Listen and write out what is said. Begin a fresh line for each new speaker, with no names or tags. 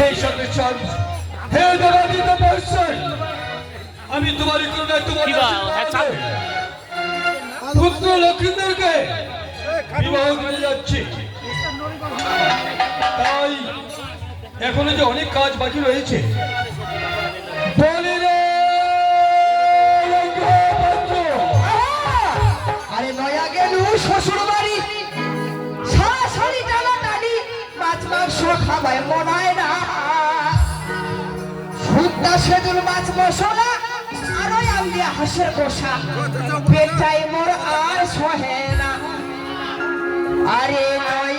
সেই সঙ্গে চান হে দেবাদিত মহাশয়, আমি তোমার করুণায় তোমার পুত্র লক্ষ্মীদেরকে বিবাহ করে যাচ্ছি। তাই এখনো যে অনেক কাজ বাকি রয়েছে, বলি রে
আরে নয়া গেলু শ্বশুর বাড়ি, শাশুড়ি টানা টানি মাছ মাংস খাবায় মনায় না, শুদ্ধা সেদুর মাছ মশলা আর ওই আউলিয়া হাঁসের কষা, পেটটাই মোর আর সহে না। আরে নয়